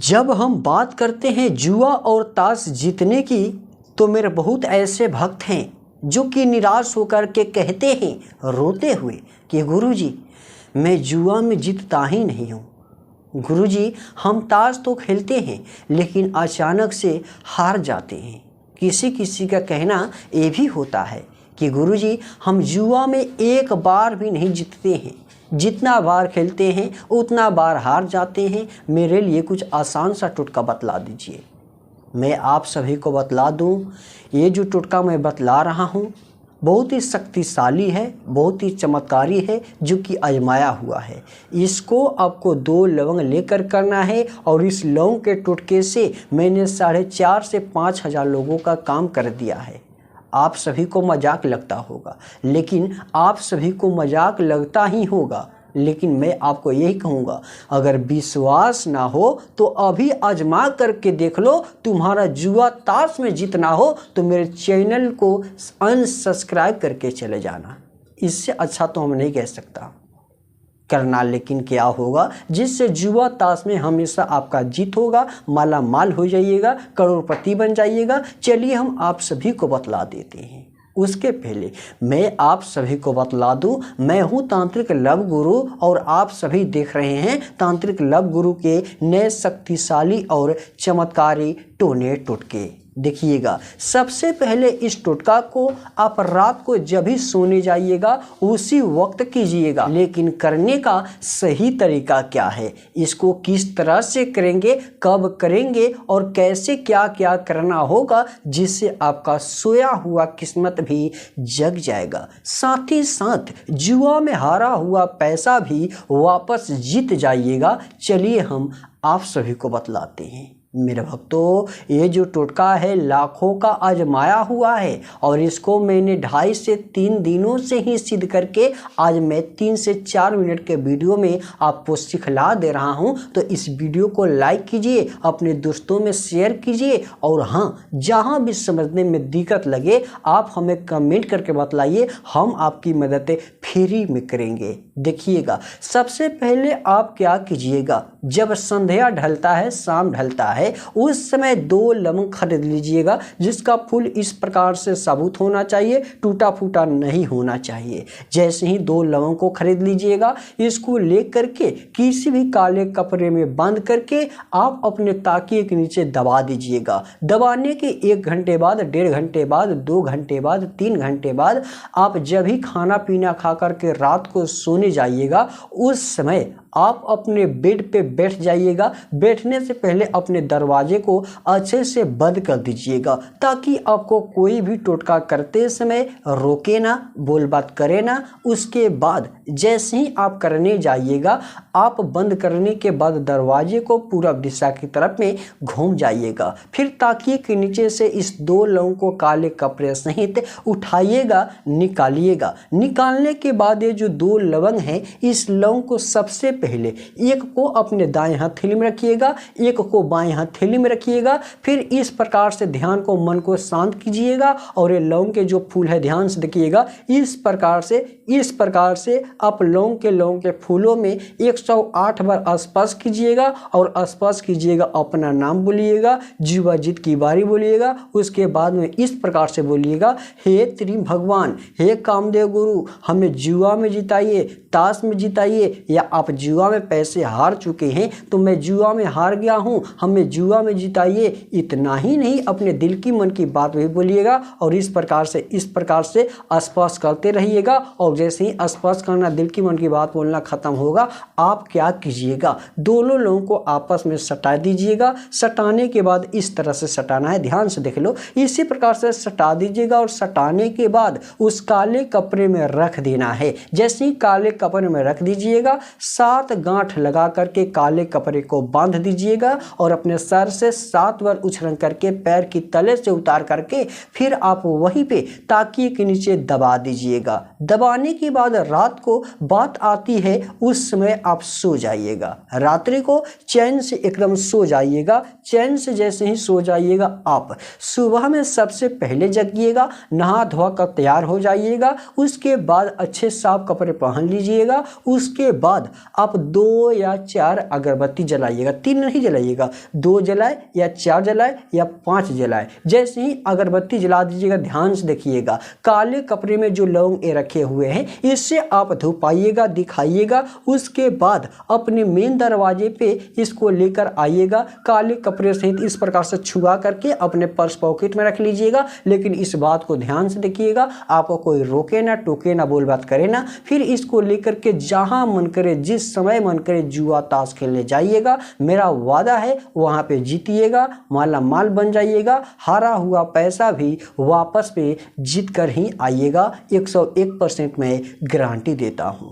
जब हम बात करते हैं जुआ और ताश जीतने की, तो मेरे बहुत ऐसे भक्त हैं जो कि निराश होकर के कहते हैं रोते हुए कि गुरुजी मैं जुआ में जीतता ही नहीं हूँ। गुरुजी हम ताश तो खेलते हैं लेकिन अचानक से हार जाते हैं। किसी किसी का कहना ये भी होता है कि गुरुजी हम जुआ में एक बार भी नहीं जीतते हैं, जितना बार खेलते हैं उतना बार हार जाते हैं। मेरे लिए कुछ आसान सा टोटका बतला दीजिए। मैं आप सभी को बतला दूं, ये जो टोटका मैं बतला रहा हूँ बहुत ही शक्तिशाली है, बहुत ही चमत्कारी है, जो कि आजमाया हुआ है। इसको आपको 2 लवंग लेकर करना है और इस लौंग के टोटके से मैंने 4,500 से 5,000 लोगों का काम कर दिया है। आप सभी को मजाक लगता होगा, लेकिन आप सभी को मजाक लगता ही होगा, लेकिन मैं आपको यही कहूँगा, अगर विश्वास ना हो तो अभी आजमा करके देख लो। तुम्हारा जुआ ताश में जीतना हो तो मेरे चैनल को अनसब्सक्राइब करके चले जाना। इससे अच्छा तो हम नहीं कह सकता करना। लेकिन क्या होगा जिससे जुआ ताश में हमेशा आपका जीत होगा, माला माल हो जाइएगा, करोड़पति बन जाइएगा। चलिए हम आप सभी को बतला देते हैं। उसके पहले मैं आप सभी को बतला दूं, मैं हूं तांत्रिक लव गुरु और आप सभी देख रहे हैं तांत्रिक लव गुरु के नए शक्तिशाली और चमत्कारी टोने टोटके। देखिएगा, सबसे पहले इस टोटका को आप रात को जब भी सोने जाइएगा उसी वक्त कीजिएगा। लेकिन करने का सही तरीका क्या है, इसको किस तरह से करेंगे, कब करेंगे और कैसे क्या क्या करना होगा, जिससे आपका सोया हुआ किस्मत भी जग जाएगा। साथ ही साथ जुआ में हारा हुआ पैसा भी वापस जीत जाइएगा। चलिए हम आप सभी को बतलाते हैं। मेरे भक्तों, ये जो टोटका है लाखों का आजमाया हुआ है और इसको मैंने 2.5 से 3 दिनों से ही सिद्ध करके आज मैं 3 से 4 मिनट के वीडियो में आपको सिखला दे रहा हूं। तो इस वीडियो को लाइक कीजिए, अपने दोस्तों में शेयर कीजिए और हाँ, जहां भी समझने में दिक्कत लगे आप हमें कमेंट करके बतलाइए, हम आपकी मदद फ्री में करेंगे। देखिएगा, सबसे पहले आप क्या कीजिएगा, जब संध्या ढलता है, शाम ढलता है, उस समय 2 लवंग खरीद लीजिएगा, जिसका फूल इस प्रकार से साबुत होना चाहिए, टूटा फूटा नहीं होना चाहिए। जैसे ही 2 लवंग को खरीद लीजिएगा, इसको लेकर के किसी भी काले कपड़े में बंद करके आप अपने ताकिए के नीचे दबा दीजिएगा। दबाने के 1 घंटे बाद, 1.5 घंटे बाद, 2 घंटे बाद, 3 घंटे बाद आप जब भी खाना पीना खा करके रात को सोने जाइएगा, उस समय आप अपने बेड पे बैठ जाइएगा। बैठने से पहले अपने दरवाजे को अच्छे से बंद कर दीजिएगा, ताकि आपको कोई भी टोटका करते समय रोके ना, बोल बात करे ना। उसके बाद जैसे ही आप करने जाइएगा, आप बंद करने के बाद दरवाजे को पूरब दिशा की तरफ में घूम जाइएगा। फिर ताकिए के नीचे से इस 2 लवंग को काले कपड़े सहित उठाइएगा, निकालिएगा। निकालने के बाद ये जो 2 लवंग हैं, इस लवंग को सबसे पहले एक को अपने दाएं हथेली में रखिएगा, एक को बाएं हथेली में रखिएगा। फिर इस प्रकार से ध्यान को, मन को शांत कीजिएगा और ये लौंग के जो फूल है ध्यान से देखिएगा। इस प्रकार से आप लौंग के फूलों में 108 बार स्पर्श कीजिएगा और स्पर्श कीजिएगा, अपना नाम बोलिएगा, जुआ जीत की बारी बोलिएगा। उसके बाद में इस प्रकार से बोलिएगा, हे त्रिम भगवान, हे कामदेव गुरु, हमें जुआ में जिताइए, ताश में जिताइए, या आप जुआ में पैसे हार चुके हैं तो मैं जुआ में हार गया हूं, हमें जुआ में जिताइए। इतना ही नहीं, अपने दिल की मन की बात भी बोलिएगा और इस प्रकार से स्पर्श करते रहिएगा। और जैसे ही स्पर्श करना, दिल की मन की बात बोलना खत्म होगा, आप क्या कीजिएगा, दोनों लोगों को आपस में सटा दीजिएगा। सटाने के बाद इस तरह से सटाना है, ध्यान से देख लो। इसी प्रकार से सटा दीजिएगा और सटाने के बाद उस काले कपड़े में रख देना है। जैसे ही काले कपड़े में रख दीजिएगा, 7 गांठ लगा करके काले कपड़े को बांध दीजिएगा और अपने सर से 7 बार उछलन करके पैर की तले से उतार करके फिर आप वहीं पे ताकिए के नीचे दबा दीजिएगा। दबाने जाने के बाद रात को बात आती है, उस समय आप सो जाइएगा। रात्रि को चैन से एकदम सो जाइएगा। चैन से जैसे ही सो जाइएगा आप सुबह में सबसे पहले जगिएगा, नहा धोआ कर तैयार हो जाइएगा। उसके बाद अच्छे साफ कपड़े पहन लीजिएगा। उसके बाद आप 2 या 4 अगरबत्ती जलाइएगा। 3 नहीं जलाइएगा, 2 जलाए या 4 जलाए या 5 जलाए। जैसे ही अगरबत्ती जला दीजिएगा, ध्यान से देखिएगा, काले कपड़े में जो लौंग रखे हुए हैं इससे आप धुपाइएगा, दिखाइएगा। उसके बाद अपने मेन दरवाजे पे इसको लेकर आइएगा, काले कपड़े सहित इस प्रकार से छुआ करके अपने पर्स पॉकेट में रख लीजिएगा। लेकिन इस बात को ध्यान से देखिएगा, आपको कोई रोके ना, टोके ना, बोल बात करे ना। फिर इसको लेकर के जहां मन करे, जिस समय मन करे, जुआ ताश खेलने जाइएगा। मेरा वादा है वहां पे जीतिएगा, माला माल बन जाइएगा। हारा हुआ पैसा भी वापस पे जीत कर ही आइएगा। 101% मैं गारंटी देता हूं।